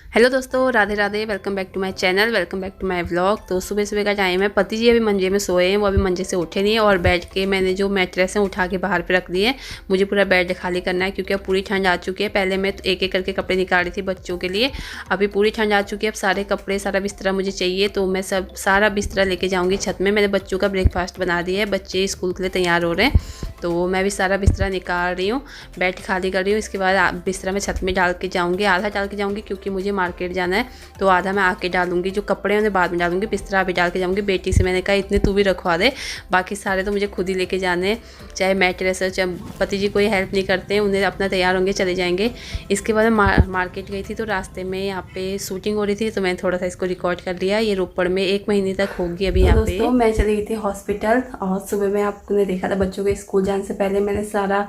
Hello दोस्तों, Radhe Radhe. Welcome back to my channel, welcome back to my vlog. तो सुबह सुबह का टाइम है। पति जी अभी मंजे में सोए हैं, वो अभी मंजे से उठे नहीं है और बेड के मैंने जो मैट्रेस हैं उठा के बाहर पे रख दिए। मुझे पूरा बेड खाली करना है क्योंकि अब पूरी ठंड आ चुकी है। पहले मैं एक एक करके कपड़े निकाल रही थी बच्चों के लिए, अभी पूरी ठंड आ चुकी है। अब सारे कपड़े सारा बिस्तरा मुझे चाहिए, तो मैं सब सारा बिस्तरा लेके जाऊँगी छत में। मैंने बच्चों का ब्रेकफास्ट बना दिया है, बच्चे स्कूल के लिए तैयार हो रहे हैं, तो मैं भी सारा बिस्तरा निकाल रही हूँ, बेड खाली कर रही हूँ। इसके बाद बिस्तरा मैं छत में डाल के जाऊँगी, आधा डाल के जाऊँगी क्योंकि मुझे मार्केट जाना है, तो आधा मैं आके डालूंगी। जो कपड़े हैं उन्हें बाद में डालूंगी, बिस्तरा अभी डाल के जाऊंगी। बेटी से मैंने कहा इतने तू भी रखवा दे, बाकी सारे तो मुझे खुद ही लेके जाने हैं। चाहे मैट्रेस है, चाहे पति जी कोई हेल्प नहीं करते हैं, उन्हें अपना तैयार होंगे चले जाएंगे। इसके बाद मैं मार्केट गई थी, तो रास्ते में यहाँ पे शूटिंग हो रही थी, तो मैंने थोड़ा सा इसको रिकॉर्ड कर लिया। ये रोपड़ में 1 महीने तक होगी अभी यहाँ पे। दोस्तों मैं चली गई थी हॉस्पिटल, और सुबह में आपने देखा था बच्चों के स्कूल जाने से पहले मैंने सारा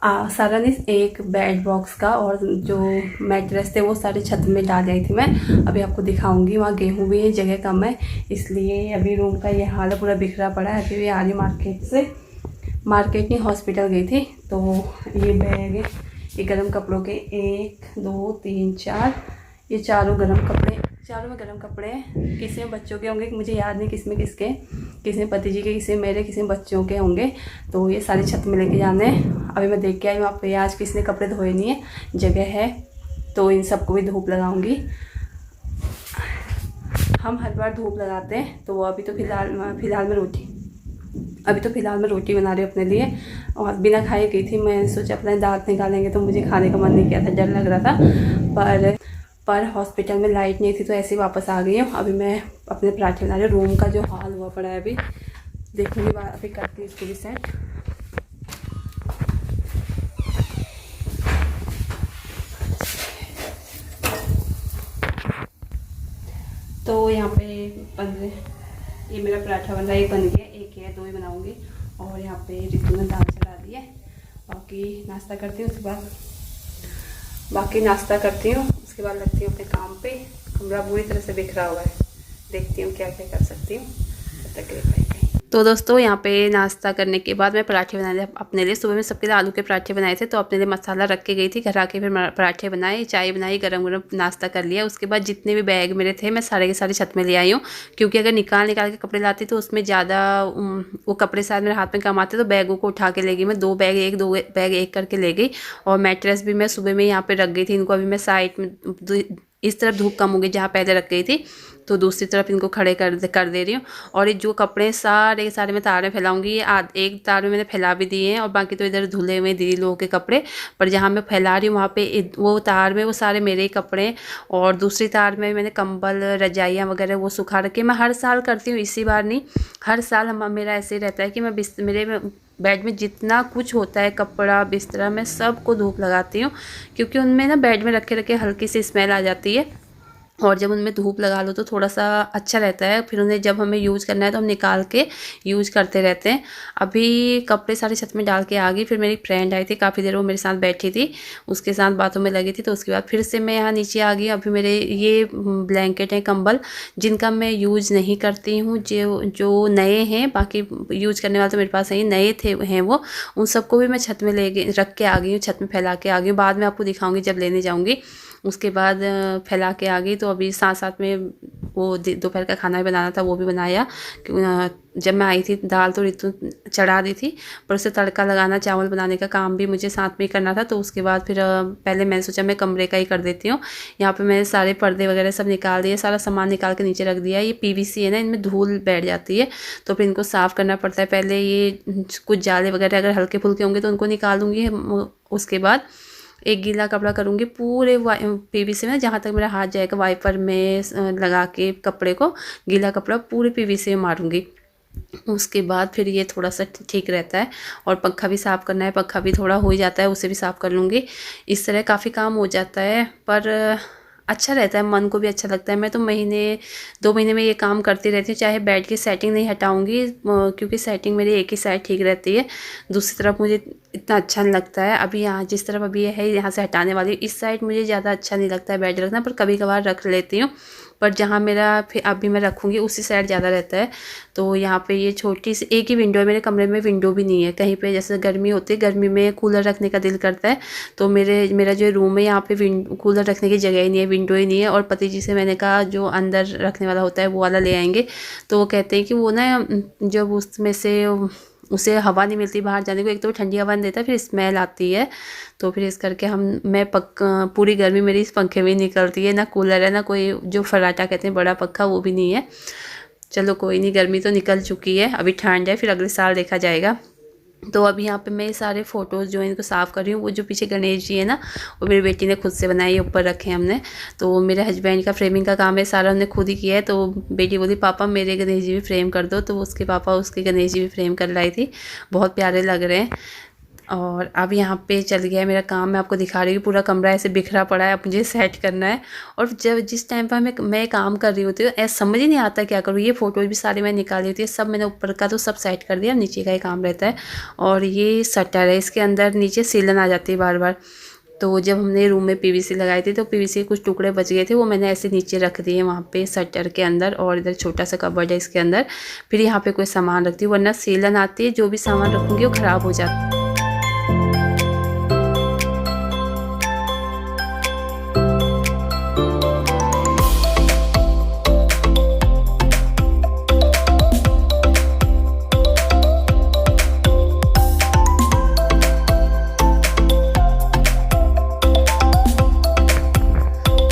नहीं, एक बेड बॉक्स का और जो मैट्रेस थे वो सारे छत में डाल रही थी मैं। अभी आपको दिखाऊंगी। वहाँ गेहूँ भी है, जगह कम है, इसलिए अभी रूम का ये हाल है, पूरा बिखरा पड़ा है। अभी भी आ रही मार्केट से, मार्केट नहीं हॉस्पिटल गई थी। तो ये बैग, ये गर्म कपड़ों के 1 2 3 4, ये चारों गर्म कपड़े, चारों में गर्म कपड़े हैं। किसी में बच्चों के होंगे, मुझे याद नहीं किस में किसके, किसी में पति जी के, किसी में मेरे, किसी में बच्चों के होंगे। तो ये सारे छत में लेके जाने हैं। अभी मैं देख के आई वहाँ पे, आज किसी ने कपड़े धोए नहीं है, जगह है, तो इन सबको भी धूप लगाऊंगी। हम हर बार धूप लगाते हैं। तो अभी तो फिलहाल मैं रोटी बना रही हूँ अपने लिए, और बिना खाए गई थी। मैं सोचा अपने दांत निकालेंगे, तो मुझे खाने का मन नहीं किया था, डर लग रहा था। पर हॉस्पिटल में लाइट नहीं थी, तो ऐसे ही वापस आ गई हूँ। अभी मैं अपने पराठे बना रही हूँ। रूम का जो हाल हुआ पड़ा है अभी देखूँगी, अभी करती हूँ इसको भी सेट। तो यहाँ पे ये मेरा पराठा बन रहा है, एक बन गया, एक है, 2 ही बनाऊँगी। और यहाँ पे रितु ने दाल चढ़ा दी है। बाकी नाश्ता करती हूँ, उसके बाद लगती हूँ अपने काम पे। कमरा बुरी तरह से बिखरा हुआ है, देखती हूँ क्या क्या कर सकती हूँ, तब तक के लिए। तो दोस्तों यहाँ पे नाश्ता करने के बाद मैं पराठे बनाए अपने लिए। सुबह में सबके लिए आलू के पराठे बनाए थे, तो अपने लिए मसाला रख के गई थी। घर आके फिर पराठे बनाए, चाय बनाई, गरम गरम नाश्ता कर लिया। उसके बाद जितने भी बैग मेरे थे मैं सारे के सारे छत में ले आई हूँ, क्योंकि अगर निकाल के कपड़े लाती तो उसमें ज़्यादा वो कपड़े शायद मेरे हाथ में कम आते, तो बैगों को उठा के ले गई मैं। 2 बैग एक करके ले गई। और मैट्रेस भी मैं सुबह में यहाँ पर रख गई थी। इनको अभी मैं साइड में, इस तरफ धूप कम हो गई जहाँ पहले रख गई थी, तो दूसरी तरफ इनको खड़े कर दे रही हूँ। और ये जो कपड़े सारे के सारे मैं तार में फैलाऊंगी। ये एक तार में मैंने फैला भी दिए हैं, और बाकी तो इधर धुले हुए दीदी लोगों के कपड़े। पर जहाँ मैं फैला रही हूँ वहाँ पे वो तार में वो सारे मेरे ही कपड़े हैं। और दूसरी तार में मैंने कंबल, रजाइयाँ वगैरह वो सुखा रखे। मैं हर साल करती हूँ, इसी बार नहीं, हर साल मेरा ऐसे ही रहता है कि मैं मेरे बेड में जितना कुछ होता है, कपड़ा बिस्तरा, मैं सबको धूप लगाती हूँ, क्योंकि उनमें ना बेड में रखे रखे हल्की सी स्मेल आ जाती है। और जब उनमें धूप लगा लो तो थोड़ा सा अच्छा रहता है। फिर उन्हें जब हमें यूज़ करना है तो हम निकाल के यूज़ करते रहते हैं। अभी कपड़े सारे छत में डाल के आ गई। फिर मेरी फ्रेंड आई थी, काफ़ी देर वो मेरे साथ बैठी थी, उसके साथ बातों में लगी थी। तो उसके बाद फिर से मैं यहाँ नीचे आ गई। अभी मेरे ये ब्लैंकेट हैं, कंबल, जिनका मैं यूज़ नहीं करती हूँ, जो नए हैं, बाकी यूज़ करने वाले तो मेरे पास नए थे हैं वो, उन सबको भी मैं छत में ले गई, रख के आ गई हूँ, छत में फैला के आ गई हूँ। बाद में आपको दिखाऊंगी जब लेने जाऊँगी। उसके बाद फैला के आ गई। तो अभी साथ साथ में वो दोपहर का खाना भी बनाना था, वो भी बनाया। जब मैं आई थी दाल तो ऋतु चढ़ा दी थी, पर उसे तड़का लगाना, चावल बनाने का काम भी मुझे साथ में ही करना था। तो उसके बाद फिर पहले मैंने सोचा मैं कमरे का ही कर देती हूँ। यहाँ पे मैंने सारे पर्दे वगैरह सब निकाल दिए, सारा सामान निकाल के नीचे रख दिया। ये पीवीसी है ना, इनमें धूल बैठ जाती है, तो फिर इनको साफ़ करना पड़ता है। पहले ये कुछ जाले वगैरह अगर हल्के फुल्के होंगे तो उनको निकालूंगी। उसके बाद एक गीला कपड़ा करूँगी पूरे पीवीसी में, जहाँ तक मेरा हाथ जाएगा वाइपर में लगा के कपड़े को, गीला कपड़ा पूरे पीवीसी में मारूंगी। उसके बाद फिर ये थोड़ा सा ठीक रहता है। और पंखा भी साफ़ करना है, पंखा भी थोड़ा हो ही जाता है, उसे भी साफ़ कर लूँगी। इस तरह काफ़ी काम हो जाता है, पर अच्छा रहता है, मन को भी अच्छा लगता है। मैं तो 2 महीने में ये काम करती रहती हूँ। चाहे बेड की सेटिंग नहीं हटाऊँगी, क्योंकि सेटिंग मेरी एक ही साइड ठीक रहती है, दूसरी तरफ मुझे इतना अच्छा नहीं लगता है। अभी यहाँ जिस तरफ अभी ये है, यहाँ से हटाने वाली, इस साइड मुझे ज़्यादा अच्छा नहीं लगता है बेड रखना, पर कभी कभार रख लेती हूँ। पर जहाँ मेरा फिर अभी मैं रखूँगी उसी साइड ज़्यादा रहता है। तो यहाँ पे ये छोटी सी एक ही विंडो है, मेरे कमरे में विंडो भी नहीं है कहीं पे। जैसे गर्मी होती है, गर्मी में कूलर रखने का दिल करता है, तो मेरा जो रूम है यहाँ पे कूलर रखने की जगह ही नहीं है, विंडो ही नहीं है। और पति जी से मैंने कहा जो अंदर रखने वाला होता है वो वाला ले आएंगे। तो वो कहते हैं कि वो ना जब उसमें से उसे हवा नहीं मिलती बाहर जाने को, एक तो वो ठंडी हवा नहीं देता, फिर स्मेल आती है। तो फिर इस करके मैं पूरी गर्मी मेरी इस पंखे में ही निकलती है। ना कूलर है, ना कोई जो फर्राटा कहते हैं बड़ा पंखा, वो भी नहीं है। चलो कोई नहीं, गर्मी तो निकल चुकी है, अभी ठंड है, फिर अगले साल देखा जाएगा। तो अभी यहाँ पे मैं सारे फ़ोटोज़ जो है इनको साफ़ कर रही हूँ। वो जो पीछे गणेश जी है ना, वो मेरी बेटी ने खुद से बनाई है, ऊपर रखे हैं हमने। तो मेरे हस्बैंड का फ्रेमिंग का काम है सारा, उन्होंने खुद ही किया है। तो बेटी बोली पापा मेरे गणेश जी भी फ्रेम कर दो, तो उसके पापा उसके गणेश जी भी फ्रेम कर लाई थी, बहुत प्यारे लग रहे हैं। और अब यहाँ पे चल गया है मेरा काम, मैं आपको दिखा रही हूँ। पूरा कमरा ऐसे बिखरा पड़ा है, अब मुझे सेट करना है। और जिस टाइम पर मैं काम कर रही होती हूँ, ऐसा समझ ही नहीं आता क्या करूँ। ये फ़ोटोज़ भी सारी मैं निकाली होती है, सब मैंने ऊपर का तो सब सेट कर दिया, नीचे का ही काम रहता है। और ये शटर है, इसके अंदर नीचे सीलन आ जाती है बार बार। तो जब हमने रूम में पीवीसी लगाई थी, तो पीवीसी के कुछ टुकड़े बच गए थे, वो मैंने ऐसे नीचे रख दिए वहाँ पे शटर के अंदर। और इधर छोटा सा कबर्ड है इसके अंदर, फिर यहाँ पे कोई सामान रखती हूँ, वरना सीलन आती है, जो भी सामान रखूँगी वो ख़राब हो जाता है।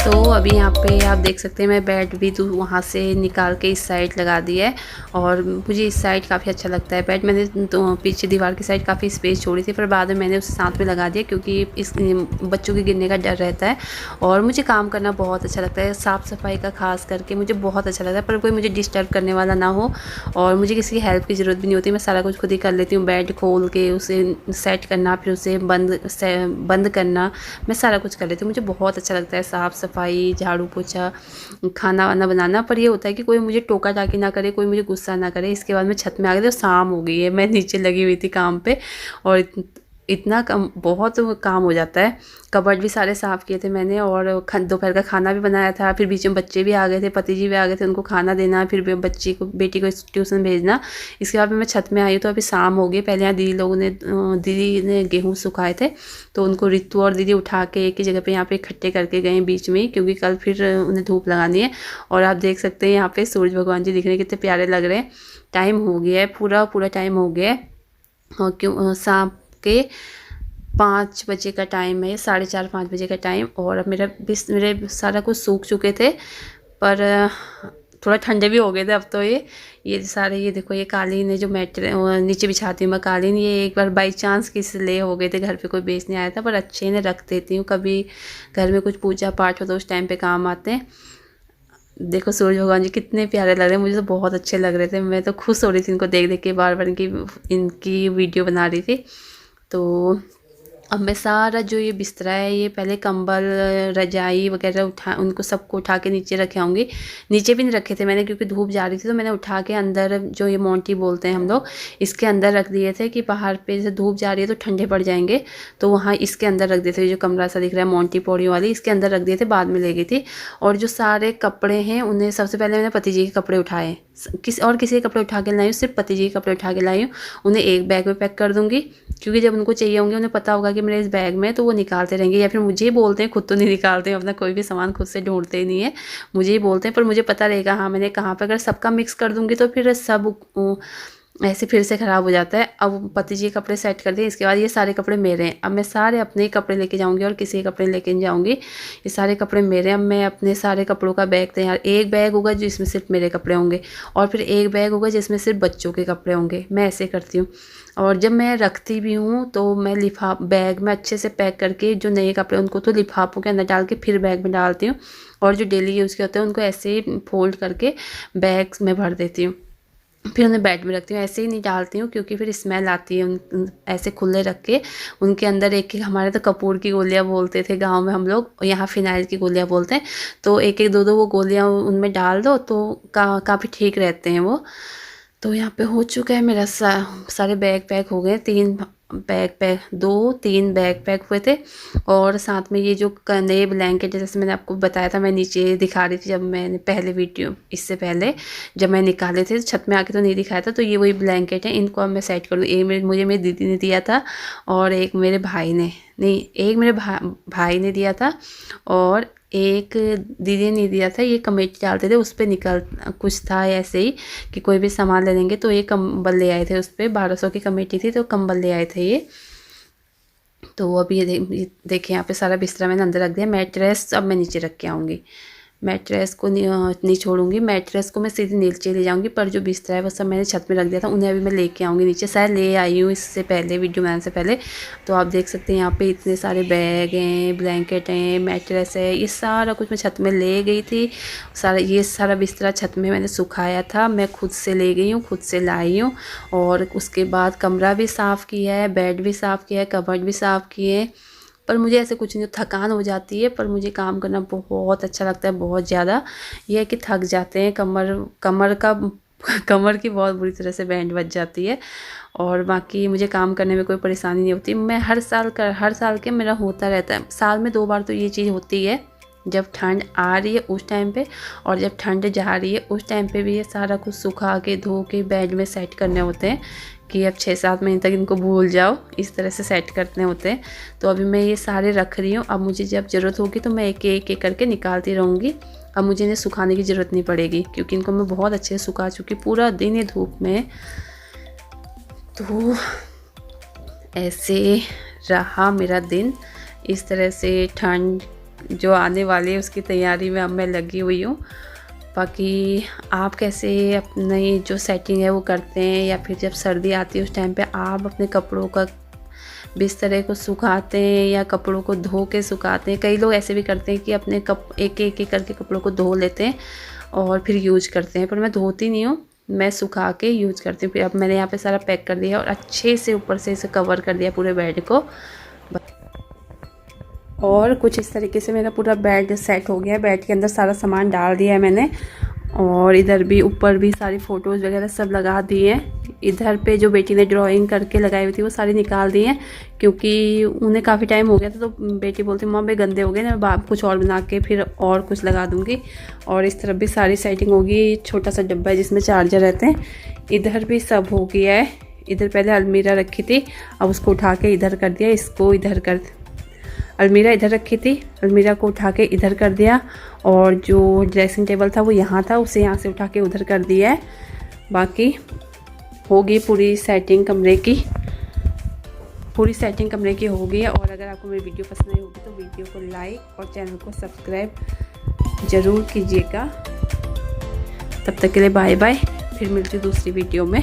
तो अभी यहाँ पे आप देख सकते हैं मैं बेड भी वहाँ से निकाल के इस साइड लगा दिया है। और मुझे इस साइड काफ़ी अच्छा लगता है बेड। मैंने तो पीछे दीवार की साइड काफ़ी स्पेस छोड़ी थी, पर बाद में मैंने उसे साथ में लगा दिया, क्योंकि इस बच्चों के गिरने का डर रहता है। और मुझे काम करना बहुत अच्छा लगता है, साफ़ सफाई का खास करके मुझे बहुत अच्छा लगता है, पर कोई मुझे डिस्टर्ब करने वाला ना हो। और मुझे किसी की हेल्प की ज़रूरत भी नहीं होती, मैं सारा कुछ खुद ही कर लेती हूँ। बेड खोल के उसे सेट करना, फिर उसे बंद करना, मैं सारा कुछ कर लेती हूँ। मुझे बहुत अच्छा लगता है साफ़ सफाई, झाड़ू पोछा, खाना वाना बनाना। पर ये होता है कि कोई मुझे टोका टाकी ना करे, कोई मुझे गुस्सा ना करे। इसके बाद मैं छत में आ गई, तो शाम हो गई है, मैं नीचे लगी हुई थी काम पे, और इतना कम बहुत काम हो जाता है। कबर्ड भी सारे साफ़ किए थे मैंने, और दोपहर का खाना भी बनाया था। फिर बीच में बच्चे भी आ गए थे, पति जी भी आ गए थे, उनको खाना देना, फिर बेटी को ट्यूशन भेजना। इसके बाद मैं छत में आई हूँ, तो अभी शाम हो गई। पहले यहाँ दीदी ने गेहूँ सुखाए थे, तो उनको रितु और दीदी उठा के एक ही जगह पे यहाँ पे इकट्ठे करके गए बीच में ही, क्योंकि कल फिर उन्हें धूप लगानी है। और आप देख सकते हैं यहाँ पे सूरज भगवान जी दिख रहे हैं, कितने प्यारे लग रहे हैं। टाइम हो गया है, पूरा टाइम हो गया है। और क्यों शाम के 5 बजे का टाइम है, 4:30-5 बजे का टाइम। और अब मेरे सारा कुछ सूख चुके थे, पर थोड़ा ठंडे भी हो गए थे अब तो। ये सारे, ये देखो, ये कालीन है जो नीचे बिछाती हूँ मैं कालीन, ये एक बार बाई चांस किसलिए हो गए थे, घर पे कोई बेचने आया था, पर अच्छे ने रख देती हूँ। कभी घर में कुछ पूजा पाठ हो तो उस टाइम पे काम आते हैं। देखो सूरज भगवान जी कितने प्यारे लग रहे हैं, मुझे तो बहुत अच्छे लग रहे थे। मैं तो खुश हो रही थी इनको देख देख के, बार बार इनकी वीडियो बना रही थी। तो अब मैं सारा जो ये बिस्तरा है, ये पहले कंबल रजाई वगैरह उनको सबको उठा के नीचे रखे आऊँगी। नीचे भी नहीं रखे थे मैंने, क्योंकि धूप जा रही थी, तो मैंने उठा के अंदर, जो ये मोंटी बोलते हैं हम लोग, इसके अंदर रख दिए थे कि बाहर पे जैसे धूप जा रही है तो ठंडे पड़ जाएंगे, तो वहाँ इसके अंदर रख दिए थे। जो कमरा सा दिख रहा है मोंटी पौड़ी वाली, इसके अंदर रख दिए थे, बाद में ले गई थी। और जो सारे कपड़े हैं उन्हें सबसे पहले मैंने पति जी के कपड़े उठाए, किसी के कपड़े उठा के लाई हूँ, सिर्फ पति जी के कपड़े उठा के लाई हूँ। उन्हें एक बैग में पैक कर दूँगी, क्योंकि जब उनको चाहिए होंगे, उन्हें पता होगा कि मेरे इस बैग में, तो वो निकालते रहेंगे, या फिर मुझे ही बोलते हैं, खुद तो नहीं निकालते हैं अपना कोई भी सामान, खुद से ढूंढते ही नहीं है, मुझे ही बोलते हैं। पर मुझे पता रहेगा हाँ मैंने कहाँ पे। अगर सबका मिक्स कर दूँगी तो फिर सब ऐसे फिर से ख़राब हो जाता है। अब पति जी कपड़े सेट कर दिए, इसके बाद ये सारे कपड़े मेरे हैं। अब मैं सारे अपने ही कपड़े लेके जाऊंगी, और किसी के कपड़े लेके नहीं जाऊंगी। ये सारे कपड़े मेरे हैं। अब मैं अपने सारे कपड़ों का बैग तैयार, एक बैग होगा जिसमें सिर्फ मेरे कपड़े होंगे, और फिर एक बैग होगा जिसमें सिर्फ बच्चों के कपड़े होंगे। मैं ऐसे करती हूँ। और जब मैं रखती भी हूँ, तो मैं बैग में अच्छे से पैक करके, जो नए कपड़े उनको तो लिफाफों के अंदर डाल के फिर बैग में डालती हूँ, और जो डेली यूज़ के होते हैं उनको ऐसे ही फोल्ड करके बैग में भर देती हूँ, फिर उन्हें बेड में रखती हूँ। ऐसे ही नहीं डालती हूँ, क्योंकि फिर स्मेल आती है ऐसे खुले रख के। उनके अंदर एक हमारे तो कपूर की गोलियाँ बोलते थे गांव में हम लोग, यहाँ फिनाइल की गोलियाँ बोलते हैं। तो एक एक दो दो वो गोलियाँ उनमें डाल दो, तो काफ़ी ठीक रहते हैं वो। तो यहाँ पे हो चुका है मेरा सारे बैग पैक हो गए। 2-3 बैग पैक हुए थे। और साथ में ये जो नए ब्लैंकेट है, जैसे मैंने आपको बताया था, मैं नीचे दिखा रही थी जब मैंने पहले वीडियो, इससे पहले जब मैं निकाले थे छत में आके तो नहीं दिखाया था। तो ये वही ब्लैंकेट है, इनको अब मैं सेट कर दूँ। एक मुझे मेरी दीदी ने दिया था और एक मेरे भाई ने, नहीं एक मेरे भाई ने दिया था और एक दीदी ने नहीं दिया था। ये कमेटी डालते थे उस पर, निकल कुछ था ऐसे ही कि कोई भी सामान ले लेंगे, तो ये कंबल ले आए थे। उस पर 1200 की कमेटी थी तो कंबल ले आए थे ये। तो अब ये देखिए यहाँ पे सारा बिस्तरा मैंने अंदर रख दिया। मैट्रेस अब मैं नीचे रख के आऊँगी, मैट्रेस को नहीं छोड़ूंगी, मैट्रेस को मैं सीधे नीचे ले जाऊंगी। पर जो बिस्तरा है वो सब मैंने छत में रख दिया था, उन्हें अभी मैं लेके आऊँगी नीचे। शायद ले आई हूँ इससे पहले, वीडियो बनाने से पहले। तो आप देख सकते हैं यहाँ पे इतने सारे बैग हैं, ब्लैंकेट हैं, मैट्रेस है, ये सारा कुछ मैं छत में ले गई थी। ये सारा बिस्तरा छत में मैंने सुखाया था, मैं खुद से ले गई हूँ, खुद से लाई हूँ। और उसके बाद कमरा भी साफ़ किया है, बेड भी साफ़ किया है, कबर्ड भी साफ़ किए। पर मुझे ऐसे कुछ नहीं, थकान हो जाती है, पर मुझे काम करना बहुत अच्छा लगता है, बहुत ज़्यादा। ये है कि थक जाते हैं, कमर की बहुत बुरी तरह से बैंड बज जाती है। और बाकी मुझे काम करने में कोई परेशानी नहीं होती। मैं हर साल के मेरा होता रहता है, साल में 2 बार तो ये चीज़ होती है, जब ठंड आ रही है उस टाइम पे और जब ठंड जा रही है उस टाइम पे भी ये सारा कुछ सुखा के धो के बेड में सेट करने होते हैं कि अब 6-7 महीने तक इनको भूल जाओ, इस तरह से सेट करने होते हैं। तो अभी मैं ये सारे रख रही हूँ। अब मुझे जब ज़रूरत होगी तो मैं एक करके निकालती रहूँगी। अब मुझे इन्हें सुखाने की ज़रूरत नहीं पड़ेगी क्योंकि इनको मैं बहुत अच्छे से सुखा चुकी, पूरा दिन ये धूप में। तो ऐसे रहा मेरा दिन, इस तरह से ठंड जो आने वाली है उसकी तैयारी में अब मैं लगी हुई हूँ। बाकी आप कैसे अपनी जो सेटिंग है वो करते हैं, या फिर जब सर्दी आती है उस टाइम पे आप अपने कपड़ों का बिस्तरे को सुखाते हैं या कपड़ों को धो के सुखाते हैं। कई लोग ऐसे भी करते हैं कि अपने एक करके कपड़ों को धो लेते हैं और फिर यूज करते हैं, पर मैं धोती नहीं हूँ, मैं सुखा के यूज करती हूँ। फिर अब मैंने यहाँ पे सारा पैक कर दिया और अच्छे से ऊपर से इसे कवर कर दिया पूरे बेड को। और कुछ इस तरीके से मेरा पूरा बेड सेट हो गया है। बेड के अंदर सारा सामान डाल दिया है मैंने, और इधर भी ऊपर भी सारी फ़ोटोज़ वगैरह सब लगा दिए हैं। इधर पे जो बेटी ने ड्राइंग करके लगाई हुई थी वो सारी निकाल दी हैं क्योंकि उन्हें काफ़ी टाइम हो गया था। तो बेटी बोलती मम्मा भाई गंदे हो गए ना, मैं कुछ और बना के फिर और कुछ लगा दूँगी। और इस तरफ भी सारी सेटिंग होगी। छोटा सा डब्बा है जिसमें चार्जर रहते हैं। इधर भी सब हो गया है। इधर पहले अलमीरा रखी थी, अब उसको उठा के इधर कर दिया, इसको इधर कर, अलमीरा इधर रखी थी, अलमीरा को उठा के इधर कर दिया। और जो ड्रेसिंग टेबल था वो यहाँ था, उसे यहाँ से उठा के उधर कर दिया है। बाकी होगी पूरी सेटिंग कमरे की, हो गई है। और अगर आपको मेरी वीडियो पसंद आई होगी तो वीडियो को लाइक और चैनल को सब्सक्राइब ज़रूर कीजिएगा। तब तक के लिए बाय बाय, फिर मिलती हूँ दूसरी वीडियो में।